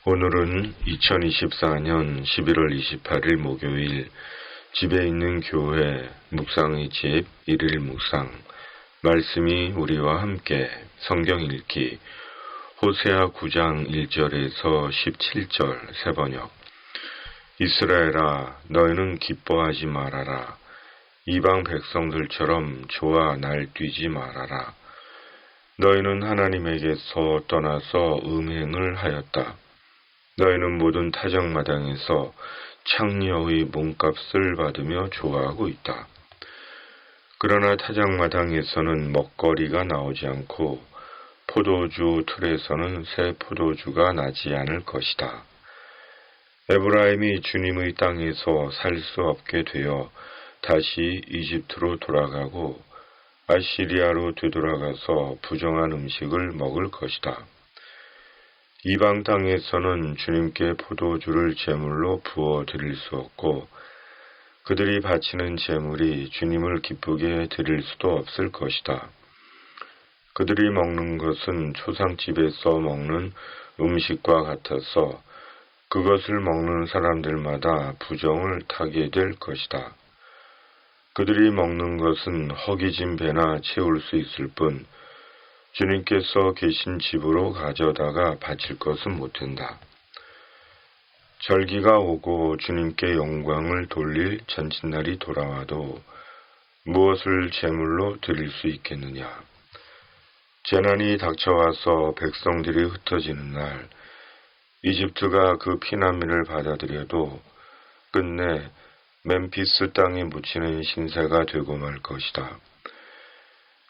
오늘은 2024년 11월 28일 목요일 집에 있는 교회 묵상의 집 1일 묵상 말씀이 우리와 함께 성경 읽기 호세아 9장 1절에서 17절 세번역 이스라엘아 너희는 기뻐하지 말아라. 이방 백성들처럼 좋아 날뛰지 말아라. 너희는 하나님에게서 떠나서 음행을 하였다. 너희는 모든 타작마당에서 창녀의 몸값을 받으며 좋아하고 있다. 그러나 타작마당에서는 먹거리가 나오지 않고 포도주 틀에서는 새 포도주가 나지 않을 것이다. 에브라임이 주님의 땅에서 살 수 없게 되어 다시 이집트로 돌아가고 아시리아로 되돌아가서 부정한 음식을 먹을 것이다. 이방 땅에서는 주님께 포도주를 제물로 부어 드릴 수 없고 그들이 바치는 제물이 주님을 기쁘게 드릴 수도 없을 것이다. 그들이 먹는 것은 초상집에서 먹는 음식과 같아서 그것을 먹는 사람들마다 부정을 타게 될 것이다. 그들이 먹는 것은 허기진 배나 채울 수 있을 뿐 주님께서 계신 집으로 가져다가 바칠 것은 못한다. 절기가 오고 주님께 영광을 돌릴 잔칫날이 돌아와도 무엇을 제물로 드릴 수 있겠느냐. 재난이 닥쳐와서 백성들이 흩어지는 날 이집트가 그 피난민을 받아들여도 끝내 멤피스 땅에 묻히는 신세가 되고 말 것이다.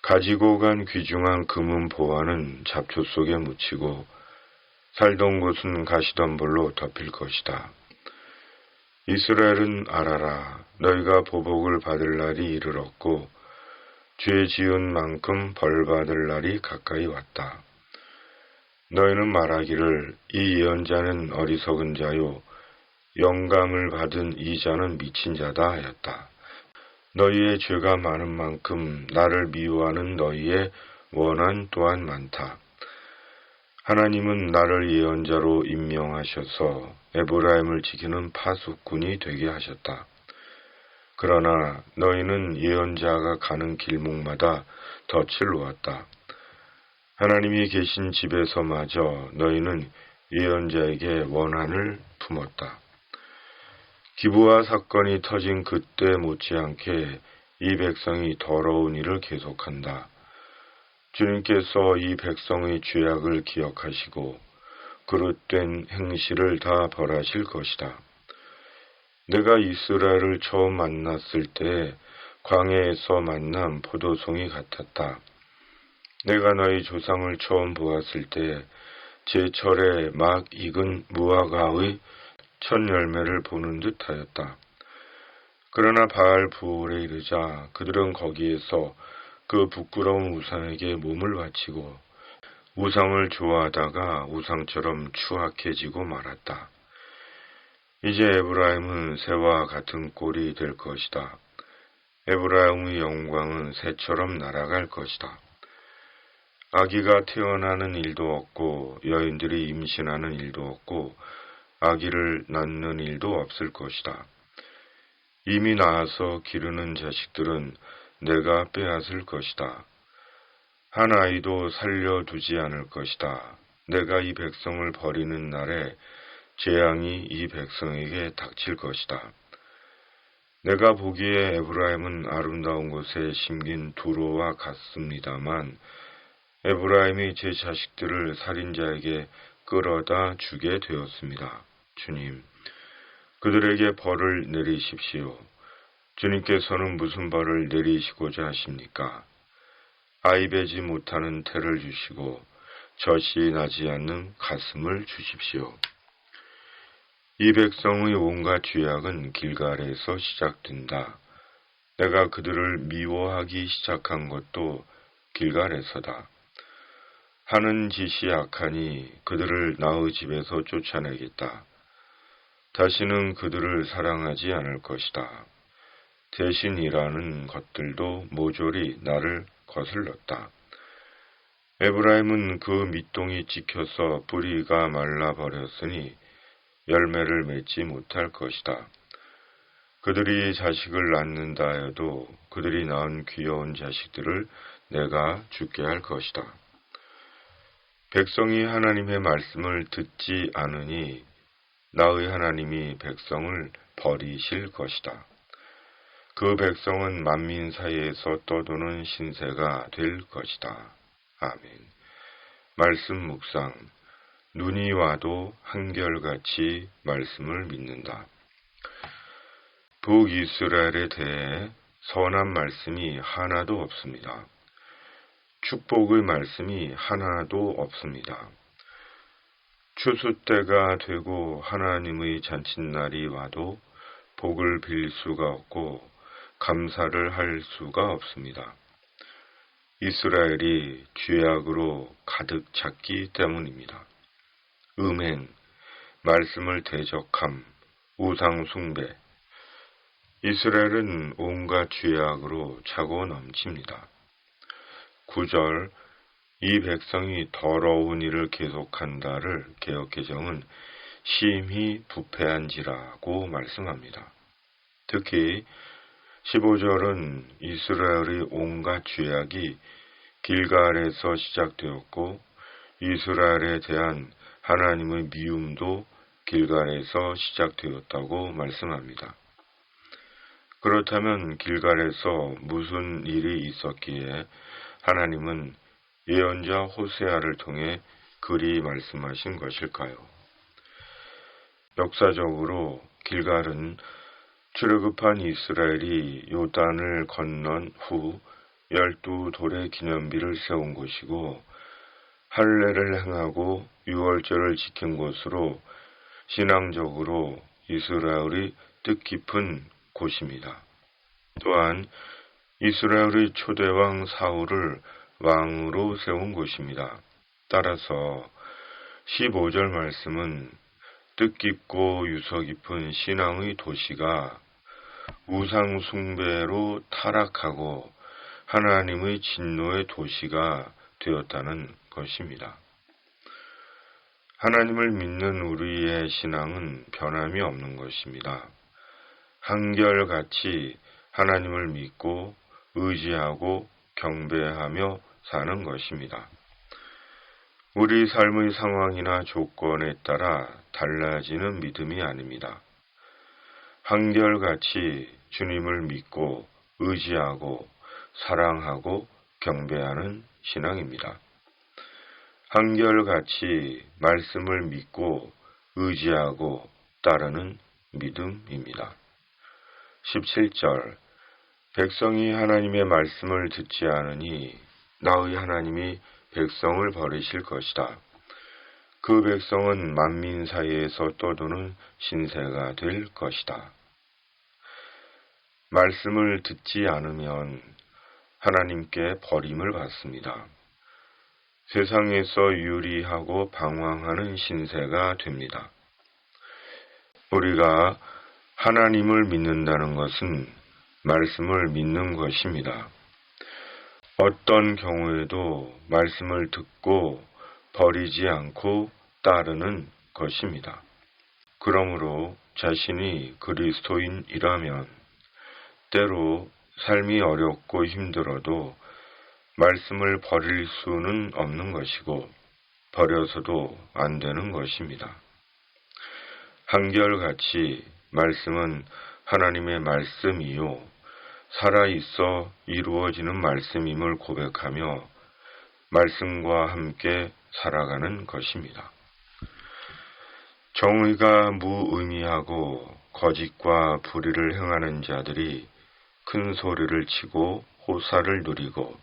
가지고 간 귀중한 금은 보화는 잡초 속에 묻히고 살던 곳은 가시덤불로 덮일 것이다. 이스라엘은 알아라. 너희가 보복을 받을 날이 이르렀고 죄 지은 만큼 벌 받을 날이 가까이 왔다. 너희는 말하기를 이 예언자는 어리석은 자요 영감을 받은 이 자는 미친 자다 하였다. 너희의 죄가 많은 만큼 나를 미워하는 너희의 원한 또한 많다. 하나님은 나를 예언자로 임명하셔서 에브라임을 지키는 파수꾼이 되게 하셨다. 그러나 너희는 예언자가 가는 길목마다 덫을 놓았다. 하나님이 계신 집에서마저 너희는 예언자에게 원한을 품었다. 기부와 사건이 터진 그때 못지않게 이 백성이 더러운 일을 계속한다. 주님께서 이 백성의 죄악을 기억하시고 그릇된 행실을 다 벌하실 것이다. 내가 이스라엘을 처음 만났을 때 광야에서 만난 포도송이 같았다. 내가 너희 조상을 처음 보았을 때 제철에 막 익은 무화과의 첫 열매를 보는 듯 하였다. 그러나 바알 부올에 이르자 그들은 거기에서 그 부끄러운 우상에게 몸을 바치고 우상을 좋아하다가 우상처럼 추악해지고 말았다. 이제 에브라임은 새와 같은 꼴이 될 것이다. 에브라임의 영광은 새처럼 날아갈 것이다. 아기가 태어나는 일도 없고 여인들이 임신하는 일도 없고 아기를 낳는 일도 없을 것이다. 이미 낳아서 기르는 자식들은 내가 빼앗을 것이다. 한 아이도 살려두지 않을 것이다. 내가 이 백성을 버리는 날에 재앙이 이 백성에게 닥칠 것이다. 내가 보기에 에브라임은 아름다운 곳에 심긴 두로와 같습니다만 에브라임이 제 자식들을 살인자에게 끌어다 주게 되었습니다. 주님, 그들에게 벌을 내리십시오. 주님께서는 무슨 벌을 내리시고자 하십니까? 아이 베지 못하는 태를 주시고 젖이 나지 않는 가슴을 주십시오. 이 백성의 온갖 죄악은 길갈에서 시작된다. 내가 그들을 미워하기 시작한 것도 길갈에서다. 하는 짓이 악하니 그들을 나의 집에서 쫓아내겠다. 다시는 그들을 사랑하지 않을 것이다. 대신 일하는 것들도 모조리 나를 거슬렀다. 에브라임은 그 밑동이 찍혀서 뿌리가 말라버렸으니 열매를 맺지 못할 것이다. 그들이 자식을 낳는다 해도 그들이 낳은 귀여운 자식들을 내가 죽게 할 것이다. 백성이 하나님의 말씀을 듣지 않으니 나의 하나님이 백성을 버리실 것이다. 그 백성은 만민 사이에서 떠도는 신세가 될 것이다. 아멘. 말씀 묵상. 눈이 와도 한결같이 말씀을 믿는다. 북이스라엘에 대해 선한 말씀이 하나도 없습니다. 축복의 말씀이 하나도 없습니다. 추수 때가 되고 하나님의 잔칫날이 와도 복을 빌 수가 없고 감사를 할 수가 없습니다. 이스라엘이 죄악으로 가득 찼기 때문입니다. 음행, 말씀을 대적함, 우상 숭배. 이스라엘은 온갖 죄악으로 차고 넘칩니다. 9절, 이 백성이 더러운 일을 계속한다를 개역개정은 심히 부패한지라고 말씀합니다. 특히 15절은 이스라엘의 온갖 죄악이 길갈에서 시작되었고 이스라엘에 대한 하나님의 미움도 길갈에서 시작되었다고 말씀합니다. 그렇다면 길갈에서 무슨 일이 있었기에 하나님은 예언자 호세아를 통해 그리 말씀하신 것일까요? 역사적으로 길갈은 출애굽한 이스라엘이 요단을 건넌 후 12돌의 기념비를 세운 곳이고 할례를 행하고 유월절을 지킨 곳으로 신앙적으로 이스라엘이 뜻깊은 곳입니다. 또한 이스라엘의 초대왕 사울을 왕으로 세운 곳입니다. 따라서 15절 말씀은 뜻깊고 유서 깊은 신앙의 도시가 우상 숭배로 타락하고 하나님의 진노의 도시가 되었다는 것입니다. 하나님을 믿는 우리의 신앙은 변함이 없는 것입니다. 한결같이 하나님을 믿고 의지하고 경배하며 사는 것입니다. 우리 삶의 상황이나 조건에 따라 달라지는 믿음이 아닙니다. 한결같이 주님을 믿고 의지하고 사랑하고 경배하는 신앙입니다. 한결같이 말씀을 믿고 의지하고 따르는 믿음입니다. 17절 백성이 하나님의 말씀을 듣지 않으니 나의 하나님이 백성을 버리실 것이다. 그 백성은 만민 사이에서 떠도는 신세가 될 것이다. 말씀을 듣지 않으면 하나님께 버림을 받습니다. 세상에서 유리하고 방황하는 신세가 됩니다. 우리가 하나님을 믿는다는 것은 말씀을 믿는 것입니다. 어떤 경우에도 말씀을 듣고 버리지 않고 따르는 것입니다. 그러므로 자신이 그리스도인이라면 때로 삶이 어렵고 힘들어도 말씀을 버릴 수는 없는 것이고 버려서도 안 되는 것입니다. 한결같이 말씀은 하나님의 말씀이요 살아있어 이루어지는 말씀임을 고백하며 말씀과 함께 살아가는 것입니다. 정의가 무의미하고 거짓과 불의를 행하는 자들이 큰 소리를 치고 호사를 누리고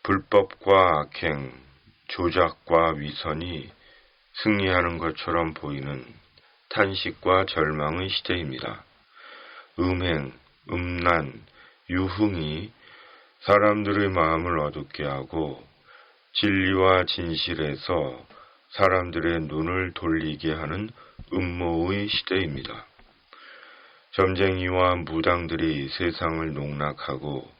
불법과 악행, 조작과 위선이 승리하는 것처럼 보이는 탄식과 절망의 시대입니다. 음행, 음란, 유흥이 사람들의 마음을 어둡게 하고 진리와 진실에서 사람들의 눈을 돌리게 하는 음모의 시대입니다. 점쟁이와 무당들이 세상을 농락하고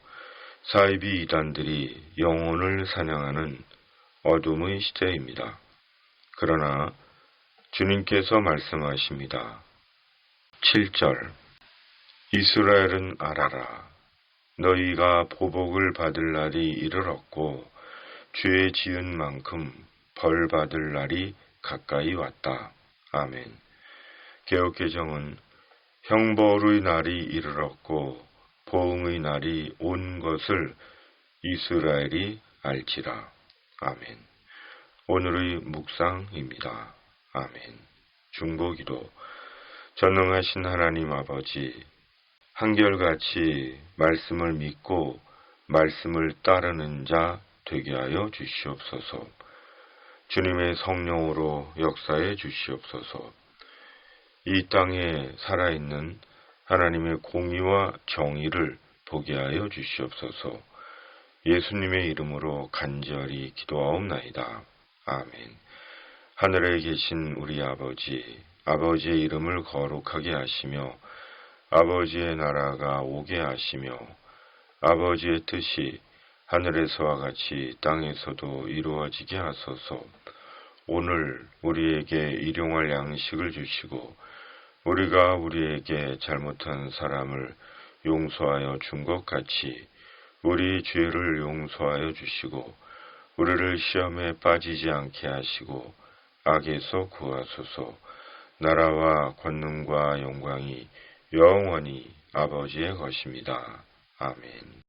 사이비 이단들이 영혼을 사냥하는 어둠의 시대입니다. 그러나 주님께서 말씀하십니다. 7절 이스라엘은 알아라. 너희가 보복을 받을 날이 이르렀고 죄 지은 만큼 벌 받을 날이 가까이 왔다. 아멘. 개역개정은 형벌의 날이 이르렀고 보응의 날이 온 것을 이스라엘이 알지라. 아멘. 오늘의 묵상입니다. 아멘. 중보기도. 전능하신 하나님 아버지, 한결같이 말씀을 믿고 말씀을 따르는 자 되게 하여 주시옵소서. 주님의 성령으로 역사해 주시옵소서. 이 땅에 살아있는 하나님의 공의와 정의를 보게 하여 주시옵소서. 예수님의 이름으로 간절히 기도하옵나이다. 아멘. 하늘에 계신 우리 아버지, 아버지의 이름을 거룩하게 하시며 아버지의 나라가 오게 하시며 아버지의 뜻이 하늘에서와 같이 땅에서도 이루어지게 하소서. 오늘 우리에게 일용할 양식을 주시고 우리가 우리에게 잘못한 사람을 용서하여 준 것 같이 우리 죄를 용서하여 주시고 우리를 시험에 빠지지 않게 하시고 악에서 구하소서. 나라와 권능과 영광이 영원히 아버지의 것입니다. 아멘.